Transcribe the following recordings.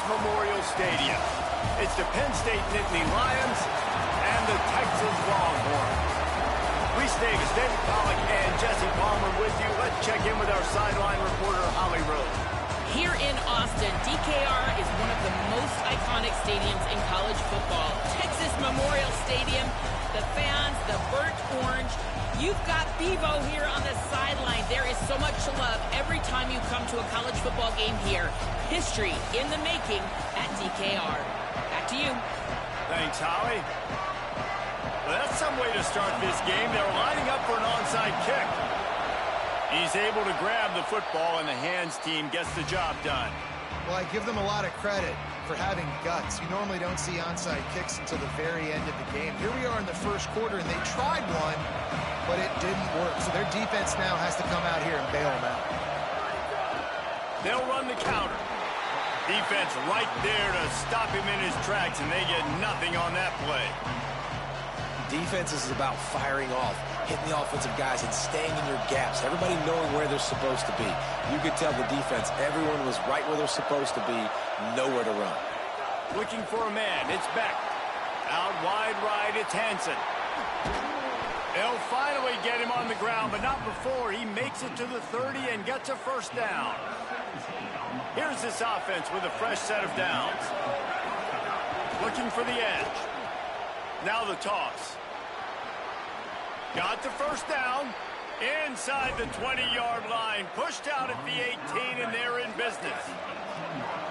Memorial Stadium. It's the Penn State Nittany Lions and the Texas Longhorns. We stay with David Pollack and Jesse Palmer with you. Let's check in with our sideline reporter, Holly Rose. Here in Austin, DKR is one of the most iconic stadiums in college football. Texas Memorial Stadium, the fans, the burnt orange. You've got Bevo here on the sideline. There is so much love every time you come to a college football game here. History in the making at DKR. Back to you. Thanks, Holly. Well, that's some way to start this game. They're lining up for an onside kick. He's able to grab the football, and the hands team gets the job done. Well, I give them a lot of credit for having guts. You normally don't see onside kicks until the very end of the game. Here we are in the first quarter, and they tried one, but it didn't work. So their defense now has to come out here and bail them out. They'll run the counter. Defense right there to stop him in his tracks, and they get nothing on that play. Defense is about firing off, hitting the offensive guys, and staying in your gaps. Everybody knowing where they're supposed to be. You could tell the defense, everyone was right where they're supposed to be, nowhere to run. Looking for a man, it's Beck. Out wide right, it's Hansen. They'll finally get him on the ground, but not before he makes it to the 30 and gets a first down. Here's this offense with a fresh set of downs. Looking for the edge. Now the toss. Got the first down. Inside the 20-yard line. Pushed out at the 18, and they're in business.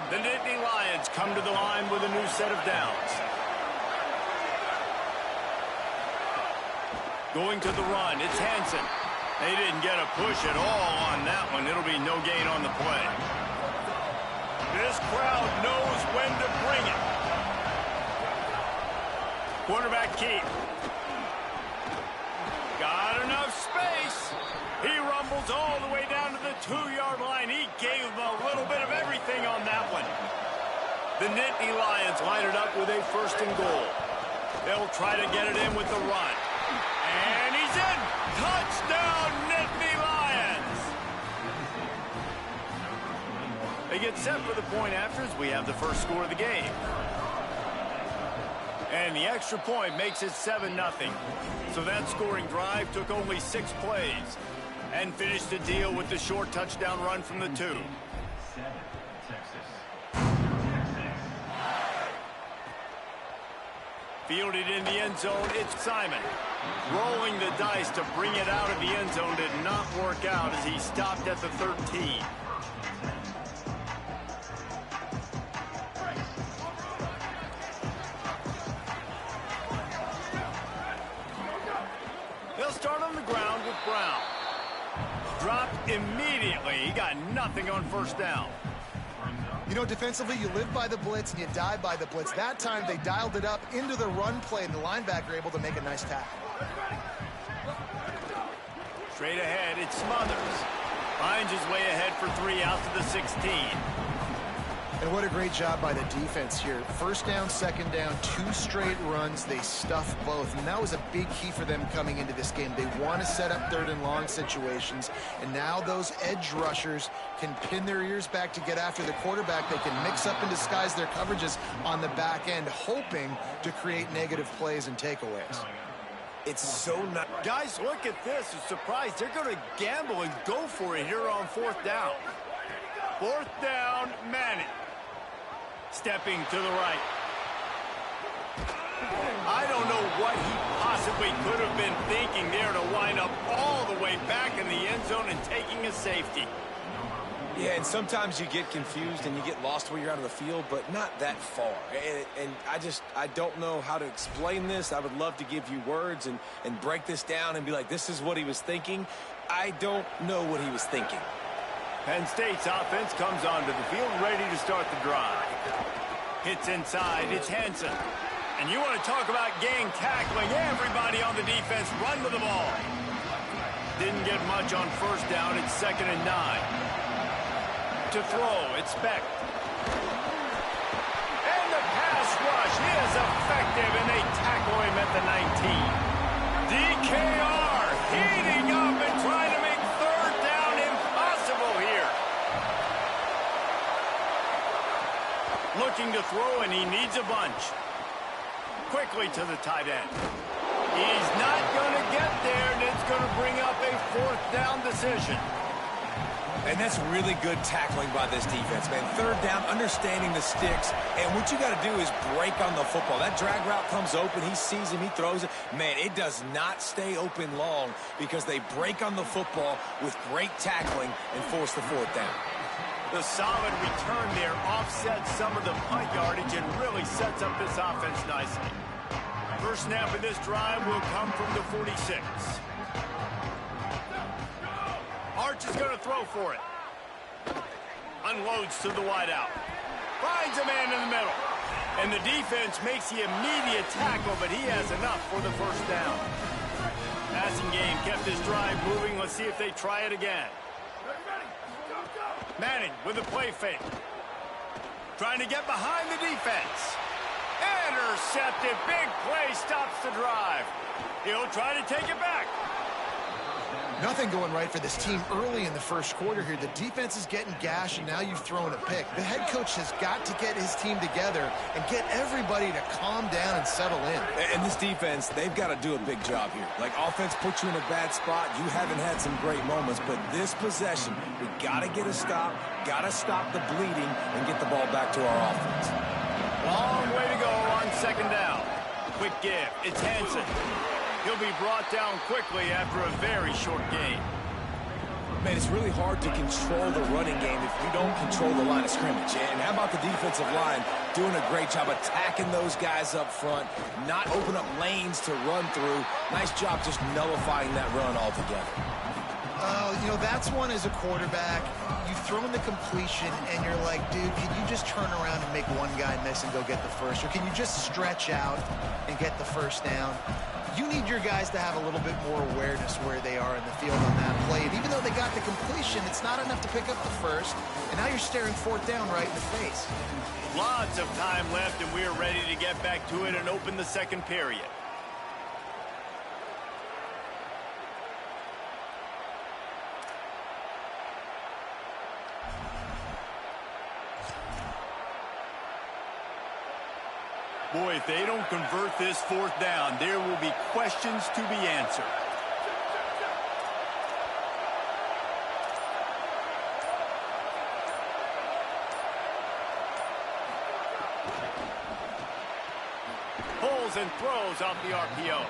The Nittany Lions come to the line with a new set of downs. Going to the run, it's Hansen. They didn't get a push at all on that one. It'll be no gain on the play. This crowd knows when to bring it. Quarterback Keith. Got enough space. He rumbles all the way down to the 2-yard line. He gave him a little bit of everything on that one. The Nittany Lions line it up with a first and goal. They'll try to get it in with the run. And he's in. Touchdown, Nittany Lions. They get set for the point after as we have the first score of the game. And the extra point makes it 7-0. So that scoring drive took only 6 plays and finished the deal with the short touchdown run from the 2. Fielded in the end zone, it's Simon. Rolling the dice to bring it out of the end zone did not work out as he stopped at the 13. They'll start on the ground with Brown. Dropped immediately. He got nothing on first down. You know, defensively, you live by the blitz and you die by the blitz. That time, they dialed it up into the run play, and the linebacker able to make a nice tackle. Straight ahead, it's Smothers. Finds his way ahead for 3 out to the 16. And what a great job by the defense here. First down, second down, 2 straight runs. They stuffed both, and that was a big key for them coming into this game. They want to set up 3rd and long situations, and now those edge rushers can pin their ears back to get after the quarterback. They can mix up and disguise their coverages on the back end, hoping to create negative plays and takeaways. It's so not... Guys, look at this. I'm surprised. They're going to gamble and go for it here on 4th down. 4th down, Manning. Stepping to the right. I don't know what he possibly could have been thinking there to wind up all the way back in the end zone and taking a safety. Yeah, and sometimes you get confused and you get lost where you're out of the field, but not that far. And I don't know how to explain this. I would love to give you words and break this down and be like, this is what he was thinking. I don't know what he was thinking. Penn State's offense comes onto the field ready to start the drive. Hits inside, it's Hansen. And you want to talk about gang tackling. Everybody on the defense run to the ball. Didn't get much on first down. It's 2nd and 9. To throw, it's Beck. And the pass rush is effective, and they tackle him at the 19. DKR heating up and trying to make 3rd down impossible here. throw, and he needs a bunch. Quickly to the tight end. He's not going to get there, and it's going to bring up a 4th down decision. And that's really good tackling by this defense, man. 3rd down, understanding the sticks. And what you got to do is break on the football. That drag route comes open. He sees him. He throws it. Man, it does not stay open long because they break on the football with great tackling and force the 4th down. The solid return there offsets some of the punt yardage and really sets up this offense nicely. First snap of this drive will come from the 46. Arch is going to throw for it. Unloads to the wideout. Finds a man in the middle. And the defense makes the immediate tackle, but he has enough for the 1st down. Passing game kept this drive moving. Let's see if they try it again. Manning with a play fake. Trying to get behind the defense. Intercepted. Big play stops the drive. He'll try to take it back. Nothing going right for this team early in the first quarter here. The defense is getting gashed, and now you've thrown a pick. The head coach has got to get his team together and get everybody to calm down and settle in. And this defense, they've got to do a big job here. Like, offense puts you in a bad spot. You haven't had some great moments, but this possession, we got to get a stop, got to stop the bleeding, and get the ball back to our offense. Long way to go on 2nd down. Quick give. It's Hansen. He'll be brought down quickly after a very short gain. Man, it's really hard to control the running game if you don't control the line of scrimmage. And how about the defensive line doing a great job attacking those guys up front, not open up lanes to run through. Nice job just nullifying that run altogether. You know, that's one as a quarterback. You've thrown the completion, and you're like, dude, can you just turn around and make one guy miss and go get the first? Or can you just stretch out and get the 1st down? You need your guys to have a little bit more awareness where they are in the field on that play. And even though they got the completion, it's not enough to pick up the 1st. And now you're staring 4th down right in the face. Lots of time left, and we're ready to get back to it and open the 2nd period. Boy, if they don't convert this 4th down, there will be questions to be answered. Pulls and throws off the RPO.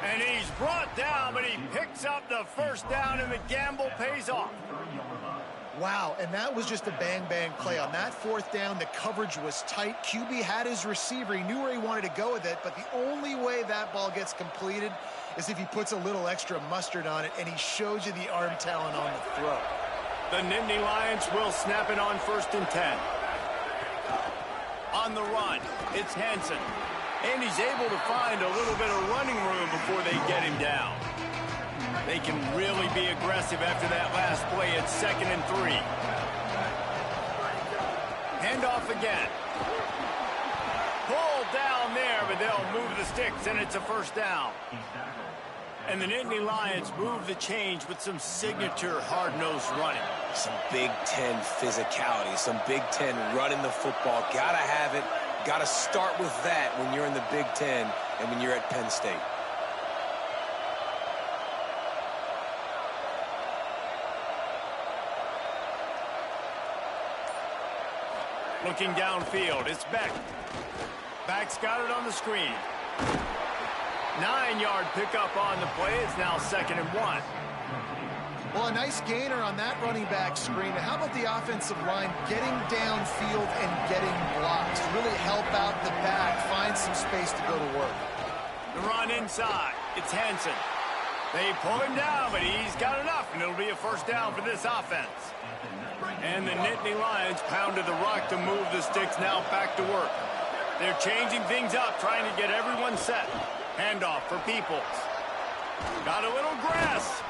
And he's brought down, but he picks up the 1st down, and the gamble pays off. Wow, and that was just a bang-bang play. On that 4th down, the coverage was tight. QB had his receiver. He knew where he wanted to go with it, but the only way that ball gets completed is if he puts a little extra mustard on it, and he shows you the arm talent on the throw. The Nittany Lions will snap it on 1st and 10. On the run, it's Hansen. And he's able to find a little bit of running room before they get him down. They can really be aggressive after that last play. It's 2nd and 3. Handoff again. Pulled down there, but they'll move the sticks, and it's a 1st down. And the Nittany Lions move the change with some signature hard-nosed running. Some Big Ten physicality, some Big Ten running the football. Gotta have it. Gotta start with that when you're in the Big Ten and when you're at Penn State. Looking downfield, it's Beck. Beck's got it on the screen. 9-yard pickup on the play. It's now 2nd and 1. Well, a nice gainer on that running back screen. How about the offensive line getting downfield and getting blocks to really help out the back, find some space to go to work? The run inside. It's Hansen. They pull him down, but he's got enough, and it'll be a 1st down for this offense. And the Nittany Lions pounded the rock to move the sticks, now back to work. They're changing things up, trying to get everyone set. Handoff for Peoples. Got a little grass.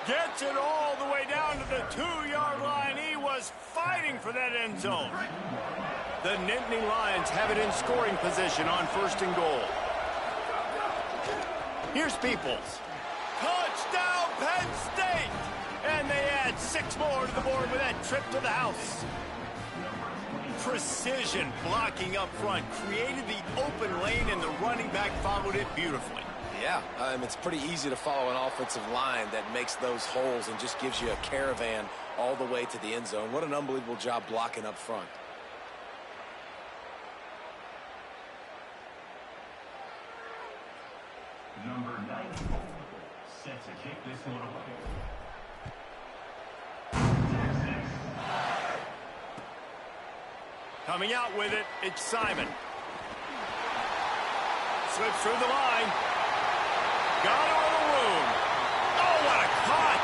Gets it all the way down to the 2-yard line. He was fighting for that end zone. The Nittany Lions have it in scoring position on 1st and goal. Here's Peoples. Touchdown, Penn State! And they add 6 more to the board with that trip to the house. precision blocking up front, created the open lane, and the running back followed it beautifully. Yeah, it's pretty easy to follow an offensive line that makes those holes and just gives you a caravan all the way to the end zone. What an unbelievable job blocking up front. Number 94, set to kick this one away. Coming out with it, it's Simon. Slips through the line. Got it with a room. Oh, what a cut!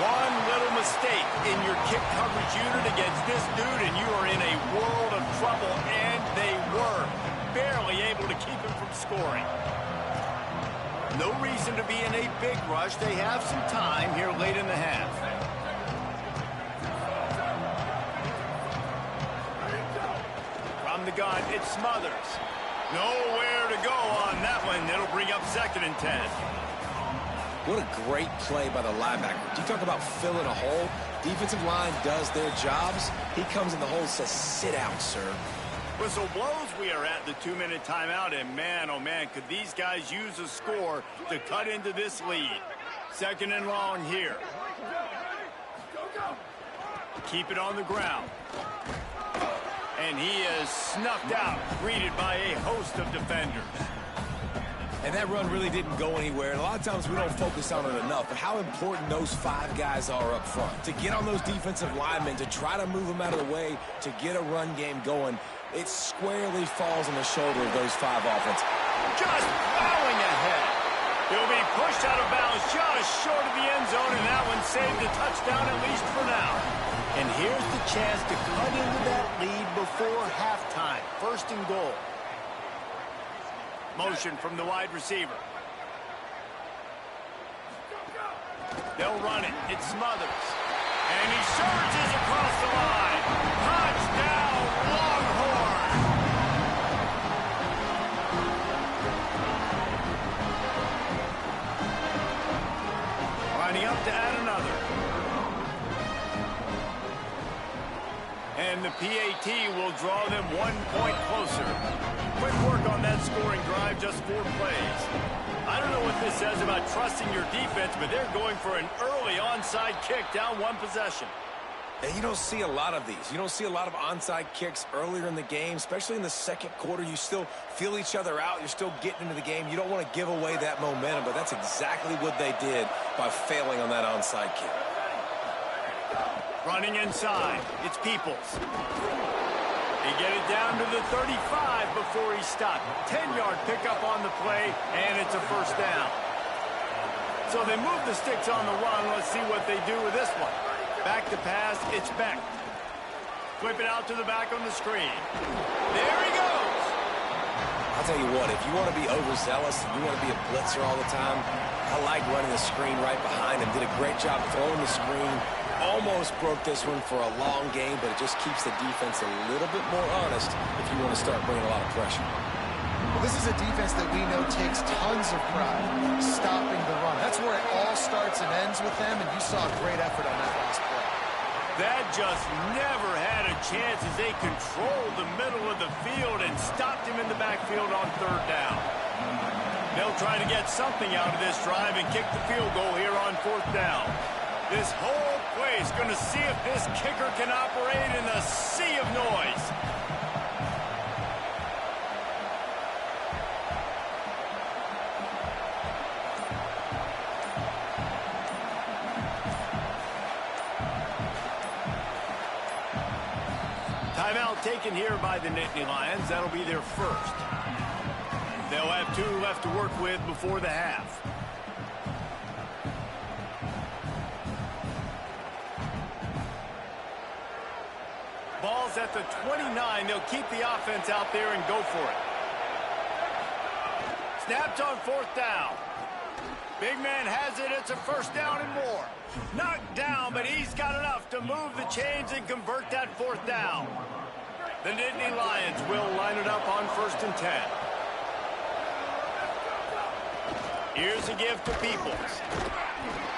One little mistake in your kick coverage unit against this dude, and you are in a world of trouble, and they were barely able to keep him from scoring. No reason to be in a big rush. They have some time here late in the half. From the gun, it's Smothers. Nowhere to go on that one. It'll bring up 2nd and 10. What a great play by the linebacker. You talk about filling a hole. Defensive line does their jobs. He comes in the hole and says, sit out, sir. Whistle blows. We are at the 2-minute timeout, and man, oh man, could these guys use a score to cut into this lead. 2nd and long here. Keep it on the ground. And he is snuffed out, greeted by a host of defenders. And that run really didn't go anywhere. And a lot of times we don't focus on it enough. But how important those 5 guys are up front. To get on those defensive linemen, to try to move them out of the way, to get a run game going, it squarely falls on the shoulder of those 5 offense. Just plowing ahead. He'll be pushed out of bounds just short of the end zone, and that one saved a touchdown at least for now. And here's the chance to cut into that lead before halftime. 1st and goal. Motion from the wide receiver. They'll run it. It's Smothers. And he surges across the line. Touchdown, Longhorn! Lining up to add another. And the PAT will draw them 1 point closer. Quick work on that scoring drive, just 4 plays. I don't know what this says about trusting your defense, but they're going for an early onside kick down 1 possession. And you don't see a lot of these. You don't see a lot of onside kicks earlier in the game, especially in the 2nd quarter. You still feel each other out. You're still getting into the game. You don't want to give away that momentum, but that's exactly what they did by failing on that onside kick. Running inside, it's Peoples. They get it down to the 35 before he stopped. 10-yard pickup on the play, and it's a 1st down. So they move the sticks on the run. Let's see what they do with this one. Back to pass, it's Beck. Flip it out to the back on the screen. There he goes. I'll tell you what, if you want to be overzealous, if you want to be a blitzer all the time, I like running the screen right behind him. Did a great job throwing the screen. Almost broke this one for a long game, but it just keeps the defense a little bit more honest if you want to start bringing a lot of pressure. Well, this is a defense that we know takes tons of pride stopping the run. That's where it all starts and ends with them, and you saw a great effort on that last play. That just never had a chance as they controlled the middle of the field and stopped him in the backfield on 3rd down. They'll try to get something out of this drive and kick the field goal here on 4th down. This whole play is going to see if this kicker can operate in the sea of noise. Timeout taken here by the Nittany Lions. That'll be their 1st. They'll have 2 left to work with before the half. Ball's at the 29. They'll keep the offense out there and go for it. Snapped on 4th down. Big man has it. It's a 1st down and more. Knocked down, but he's got enough to move the chains and convert that 4th down. The Nittany Lions will line it up on 1st and 10. Here's a give to Peoples.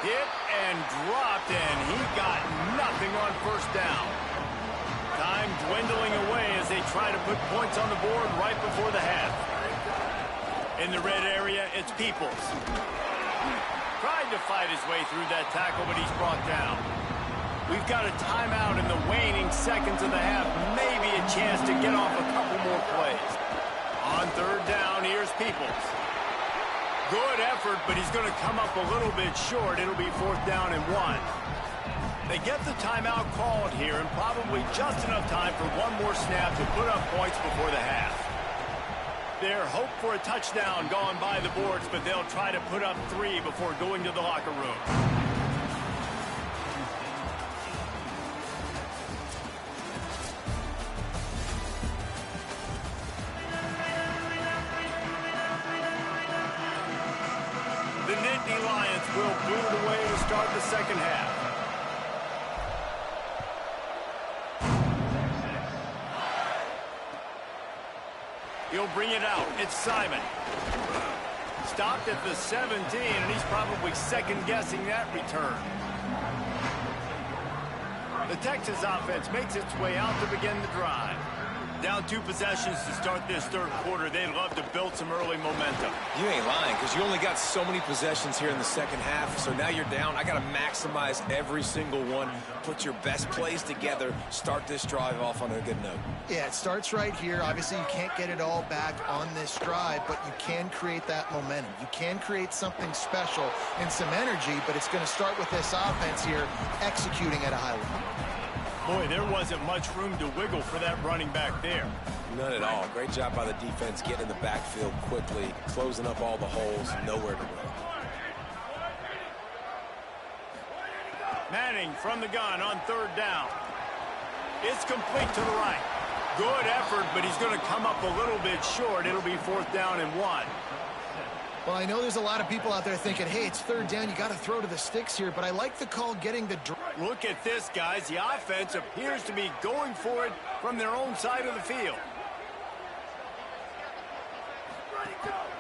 Hit and dropped, and he got nothing on 1st down. dwindling away as they try to put points on the board right before the half. In the red area, it's Peoples. Tried to fight his way through that tackle, but he's brought down. We've got a timeout in the waning seconds of the half. Maybe a chance to get off a couple more plays. On third down, here's Peoples. Good effort, but he's going to come up a little bit short. It'll be 4th down and 1. They get the timeout called here, and probably just enough time for one more snap to put up points before the half. Their hope for a touchdown gone by the boards, but they'll try to put up 3 before going to the locker room. The Nittany Lions will boot it away to start the second half. He'll bring it out. It's Simon. Stopped at the 17, and he's probably second-guessing that return. The Texas offense makes its way out to begin the drive. Down 2 possessions to start this third quarter. They'd love to build some early momentum. You ain't lying, because you only got so many possessions here in the second half, so now you're down. I got to maximize every single one. Put your best plays together. Start this drive off on a good note. Yeah, it starts right here. Obviously, you can't get it all back on this drive, but you can create that momentum. You can create something special and some energy, but it's going to start with this offense here executing at a high level. Boy, there wasn't much room to wiggle for that running back there. None at all. Great job by the defense getting in the backfield quickly, closing up all the holes, nowhere to run. Manning from the gun on third down. It's complete to the right. Good effort, but he's going to come up a little bit short. It'll be 4th down and 1. Well, I know there's a lot of people out there thinking, hey, it's third down, you got to throw to the sticks here, but I like the call getting the... Look at this, guys. The offense appears to be going for it from their own side of the field.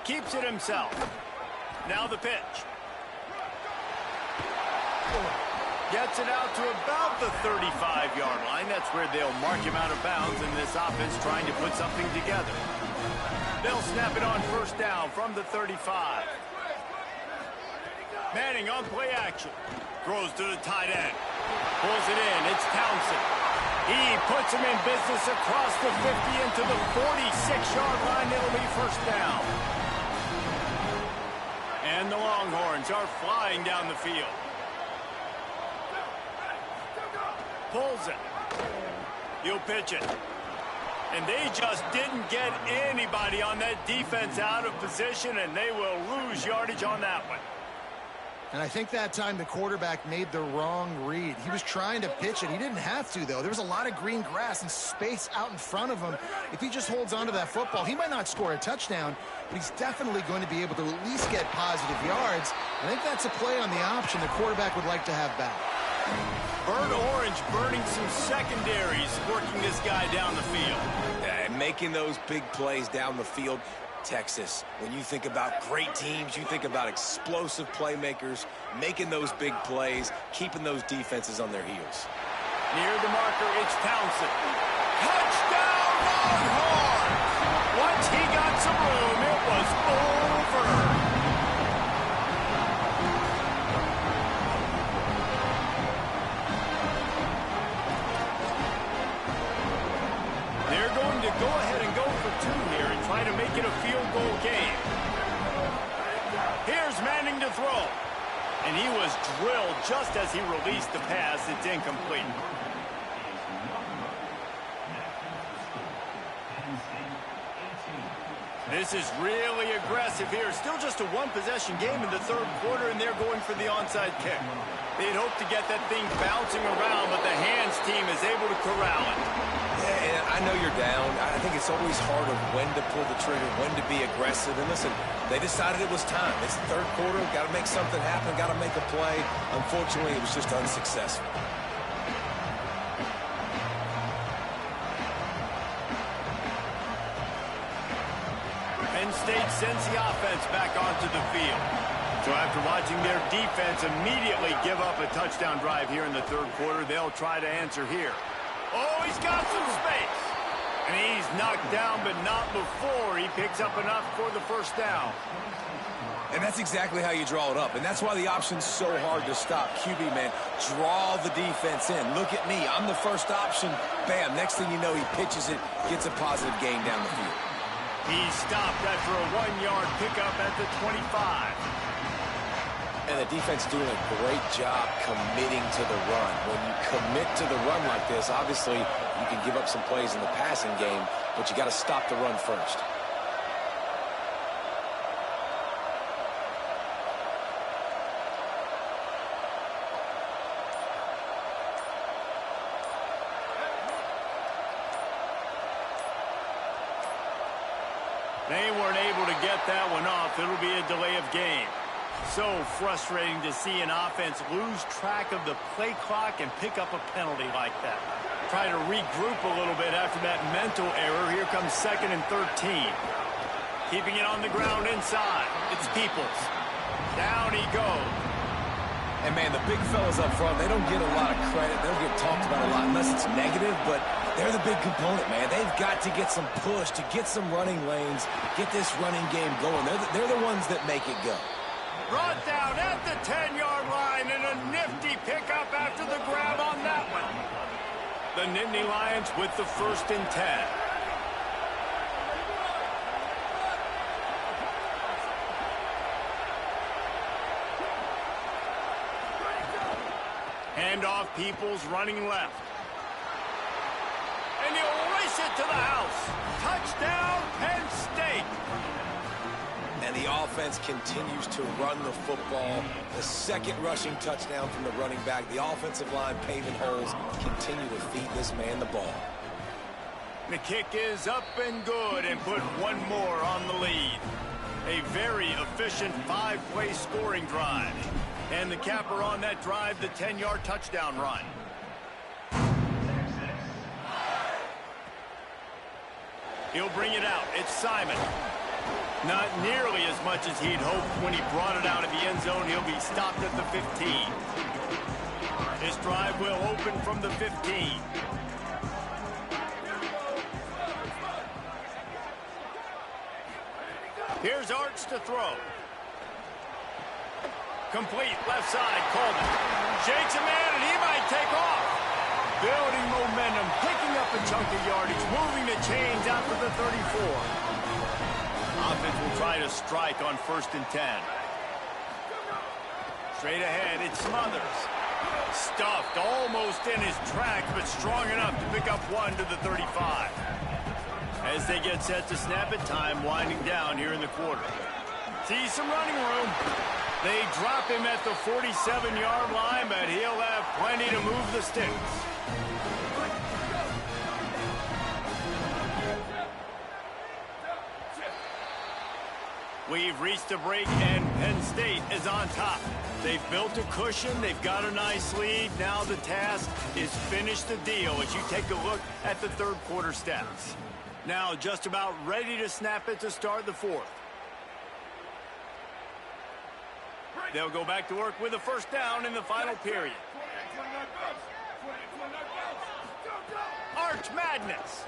Keeps it himself. Now the pitch. Gets it out to about the 35-yard line. That's where they'll mark him out of bounds, and this offense trying to put something together. They'll snap it on first down from the 35. Manning on play action. Throws to the tight end. Pulls it in. It's Townsend. He puts him in business across the 50 into the 46-yard line. It'll be first down. And the Longhorns are flying down the field. Pulls it. He'll pitch it. And they just didn't get anybody on that defense out of position, and they will lose yardage on that one. And I think that time the quarterback made the wrong read. He was trying to pitch it. He didn't have to, though. There was a lot of green grass and space out in front of him. If he just holds on to that football, he might not score a touchdown, but he's definitely going to be able to at least get positive yards. I think that's a play on the option the quarterback would like to have back. Burnt Orange burning some secondaries, working this guy down the field. And making those big plays down the field. Texas, when you think about great teams, you think about explosive playmakers, making those big plays, keeping those defenses on their heels. Near the marker, it's Townsend. Touchdown, Longhorns! Once he got some room, it was over. They're going to go ahead and go for 2 here and try to make it a field goal game. Here's Manning to throw. And he was drilled just as he released the pass. It's incomplete. This is really aggressive here. Still just a 1-possession game in the third quarter, and they're going for the onside kick. They'd hope to get that thing bouncing around, but the hands team is able to corral it. Yeah, and I know you're down. I think it's always hard of when to pull the trigger, when to be aggressive. And listen, they decided it was time. It's the third quarter. Got to make something happen. Got to make a play. Unfortunately, it was just unsuccessful. Penn State sends the offense back onto the field. So after watching their defense immediately give up a touchdown drive here in the third quarter, they'll try to answer here. Oh, he's got some space. And he's knocked down, but not before he picks up enough for the first down. And that's exactly how you draw it up. And that's why the option's so hard to stop. QB, man, draw the defense in. Look at me. I'm the first option. Bam. Next thing you know, he pitches it, gets a positive gain down the field. He's stopped after a 1-yard pickup at the 25. And the defense doing a great job committing to the run. When you commit to the run like this, obviously you can give up some plays in the passing game, but you got to stop the run first. They weren't able to get that one off. It'll be a delay of game. So frustrating to see an offense lose track of the play clock and pick up a penalty like that. Try to regroup a little bit after that mental error. Here comes 2nd and 13. Keeping it on the ground inside. It's Peoples. Down he goes. And, man, the big fellas up front, they don't get a lot of credit. They don't get talked about a lot unless it's negative, but they're the big component, man. They've got to get some push, to get some running lanes, get this running game going. They're the ones that make it go. Brought down at the 10-yard line, and a nifty pickup after the grab on that one. The Nittany Lions with the 1st and 10. Handoff, Peoples running left. And he'll race it to the house. Touchdown, Penn State. And the offense continues to run the football. The 2nd rushing touchdown from the running back. The offensive line paving holes. Continue to feed this man the ball. The kick is up and good, and put one more on the lead. A very efficient 5-play scoring drive. And the capper on that drive, the 10-yard touchdown run. He'll bring it out. It's Simon. Not nearly as much as he'd hoped when he brought it out of the end zone. He'll be stopped at the 15. This drive will open from the 15. Here's Arch to throw. Complete, left side, Coleman. Shakes a man, and he might take off. Building momentum, picking up a chunk of yardage, moving the chains out to the 34. Offense will try to strike on 1st and 10. Straight ahead, it's Smothers. Stuffed, almost in his tracks, but strong enough to pick up one to the 35. As they get set to snap it, time winding down here in the quarter. See some running room. They drop him at the 47-yard line, but he'll have plenty to move the sticks. We've reached a break, and Penn State is on top. They've built a cushion. They've got a nice lead. Now the task is finish the deal as you take a look at the 3rd quarter stats. Now just about ready to snap it to start the 4th. They'll go back to work with a 1st down in the final period. Arch Madness.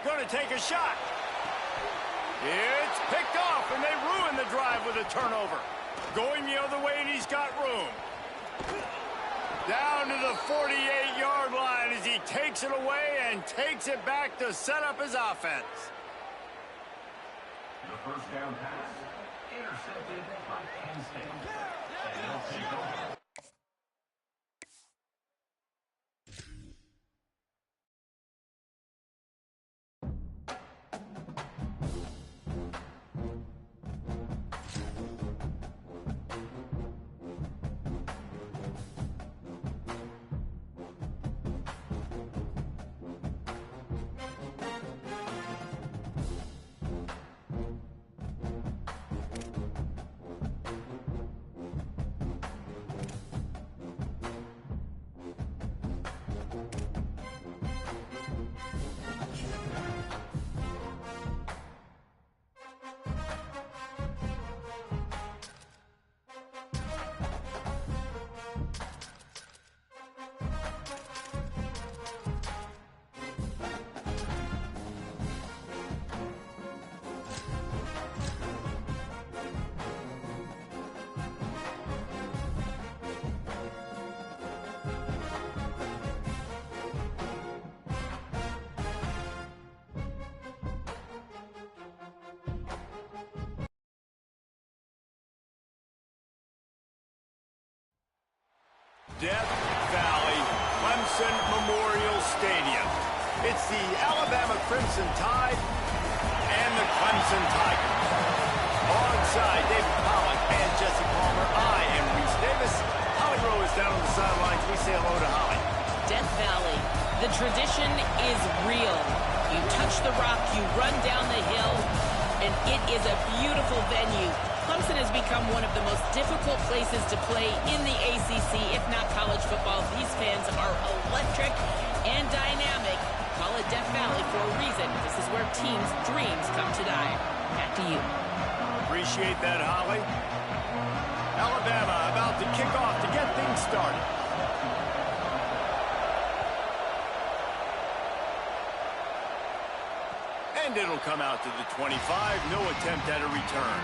Going to take a shot. It's picked off, and they ruin the drive with a turnover. Going the other way, and he's got room. Down to the 48-yard line as he takes it away and takes it back to set up his offense. The 1st down pass intercepted by Penn State. And they'll take over. Death Valley Clemson Memorial Stadium. It's the Alabama Crimson Tide and the Clemson Tigers. Alongside David Pollack and Jesse Palmer, I am Reese Davis. Holly Rowe is down on the sidelines. We say hello to Holly. Death Valley, the tradition is real. You touch the rock, you run down the hill, and it is a beautiful venue. Clemson has become one of the most difficult places to play in the ACC, if not college football. These fans are electric and dynamic. Call it Death Valley for a reason. This is where teams' dreams come to die. Back to you. Appreciate that, Holly. Alabama about to kick off to get things started. And it'll come out to the 25. No attempt at a return.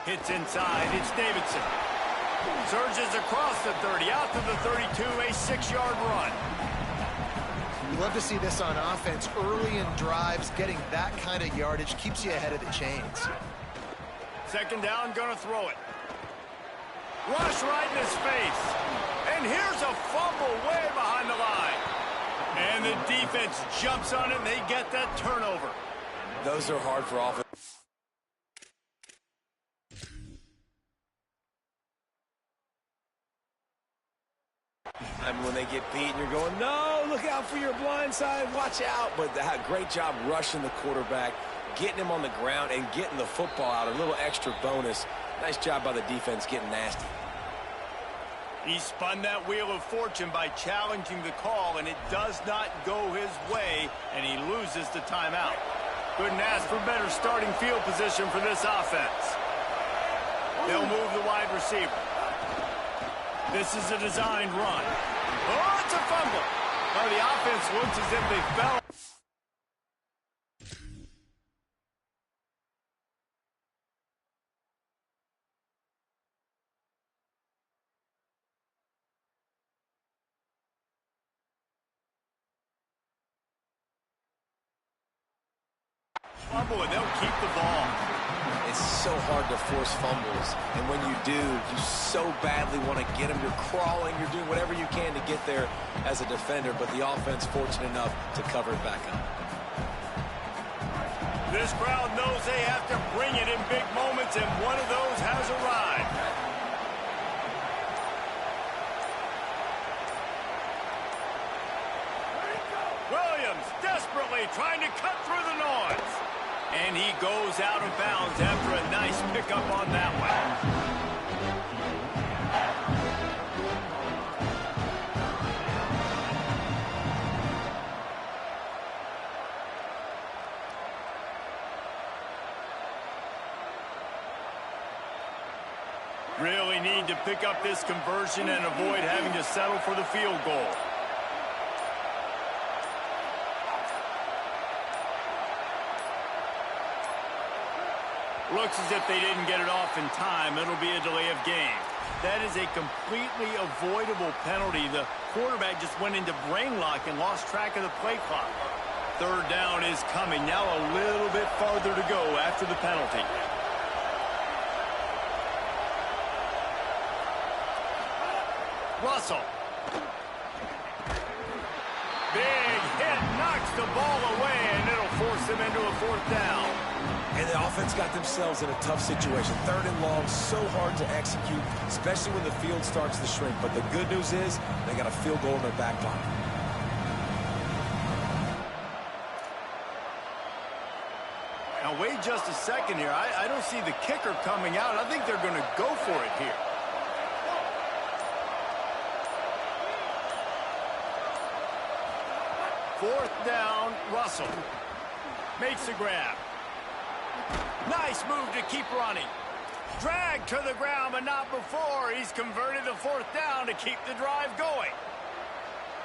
Hits inside. It's Davidson. Surges across the 30, out to the 32, a 6-yard run. You love to see this on offense. Early in drives, getting that kind of yardage keeps you ahead of the chains. Second down, gonna throw it. Rush right in his face. And here's a fumble way behind the line. And the defense jumps on it, and they get that turnover. Those are hard for offense. I mean, when they get beat and you're going, no, look out for your blind side, watch out. But great job rushing the quarterback, getting him on the ground, and getting the football out. A little extra bonus. Nice job by the defense getting nasty. He spun that wheel of fortune by challenging the call, and it does not go his way, and he loses the timeout. Couldn't ask for better starting field position for this offense. They'll move the wide receiver. This is a designed run. Oh, it's a fumble. Well, the offense looks as if they fell. Fumble, and they'll keep the ball. It's so hard to force fumbles, and when you do, you so badly want to get them. You're crawling, you're doing whatever you can to get there as a defender, but the offense fortunate enough to cover it back up. This crowd knows they have to bring it in big moments, and one of those has arrived. Williams desperately trying to cut through the noise. And he goes out of bounds after a nice pickup on that one. Really need to pick up this conversion and avoid having to settle for the field goal. Looks as if they didn't get it off in time. It'll be a delay of game. That is a completely avoidable penalty. The quarterback just went into brain lock and lost track of the play clock. Third down is coming. Now a little bit farther to go after the penalty. Russell. Big hit, knocks the ball away, and it'll force them into a fourth down. And the offense got themselves in a tough situation. Third and long, so hard to execute, especially when the field starts to shrink. But the good news is they got a field goal in their back pocket. Now, wait just a second here. I don't see the kicker coming out. I think they're going to go for it here. Fourth down, Russell. Makes the grab. Nice move to keep running. Drag to the ground, but not before. He's converted the fourth down to keep the drive going.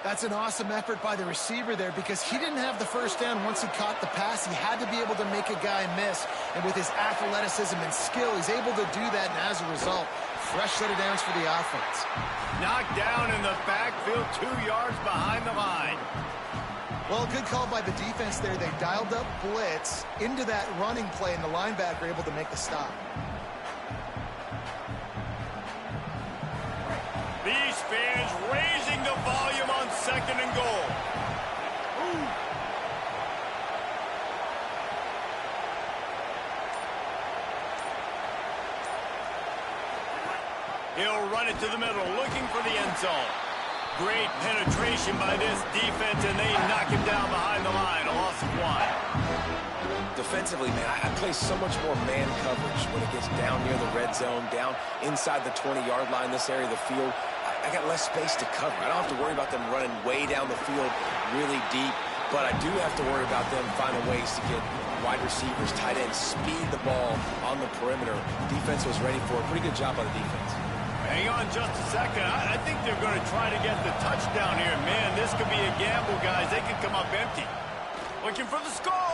That's an awesome effort by the receiver there because he didn't have the first down once he caught the pass. He had to be able to make a guy miss. And with his athleticism and skill, he's able to do that. And as a result, fresh set of downs for the offense. Knocked down in the backfield, 2 yards behind the line. Well, good call by the defense there. They dialed up blitz into that running play, and the linebacker able to make the stop. These fans raising the volume on 2nd and goal. He'll run it to the middle, looking for the end zone. Great penetration by this defense, and they knock him down behind the line. A loss of 1. Defensively, man, I play so much more man coverage when it gets down near the red zone, down inside the 20-yard line, this area of the field. I got less space to cover. I don't have to worry about them running way down the field really deep, but I do have to worry about them finding ways to get wide receivers, tight ends, speed the ball on the perimeter. Defense was ready for it. Pretty good job by the defense. Hang on just a second. I think they're going to try to get the touchdown here. Man, this could be a gamble, guys. They could come up empty. Looking for the score.